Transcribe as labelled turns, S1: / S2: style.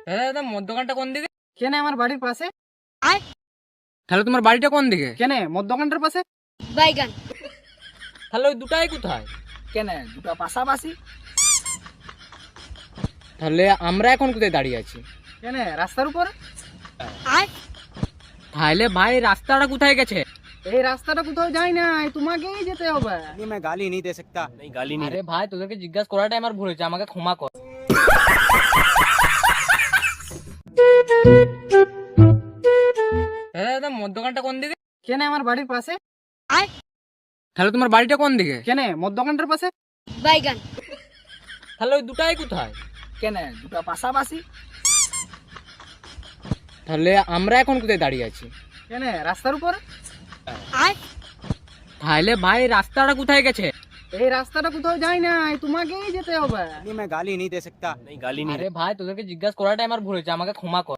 S1: দাদা মদ্যখানটা কোন দিকে?
S2: কেন আমার বাড়ির পাশে?
S1: তাহলে তোমার বাড়িটা কোন দিকে?
S2: কেন মদ্যখানটার পাশে?
S3: বাইগান।
S1: তাহলে ওই দুটাই কোথায়?
S2: কেন দুটো পাশাপাশি?
S1: তাহলে আমরা এখন কোথায় দাঁড়িয়ে আছি?
S2: কেন রাস্তার উপরে?
S1: তাহলে ভাই রাস্তাটা কোথায় গেছে?
S2: এই রাস্তাটা কোথাও যায় না, তোমাকেই যেতে হবে।
S4: मैं गाली नहीं दे सकता। नहीं गाली नहीं।
S1: আরে ভাই তোদেরকে জিজ্ঞাসা করাটাই আমার ভুল হয়েছে, আমাকে ক্ষমা কর। দাদা মদ্যখানটা কোন দিকে?
S2: কেন আমার বাড়ির পাশে?
S1: তাহলে তোমার বাড়িটা কোন দিকে?
S2: কেন মদ্যখানটার পাশে?
S3: বাইগান।
S1: তাহলে ওই দুটাই কোথায়?
S2: কেন দুটো পাশাপাশি?
S1: তাহলে আমরা এখন কোথায় দাঁড়িয়ে আছি?
S2: কেন রাস্তার উপরে?
S1: তাহলে ভাই রাস্তাটা কোথায় গেছে?
S2: এই রাস্তাটা কোথাও যায় না, তোমাকেই যেতে হবে।
S4: मैं गाली नहीं दे सकता। नहीं गाली नहीं।
S1: আরে ভাই তোদেরকে জিজ্ঞাসা করাটাই আমার ভুল হয়েছে, আমাকে ক্ষমা কর।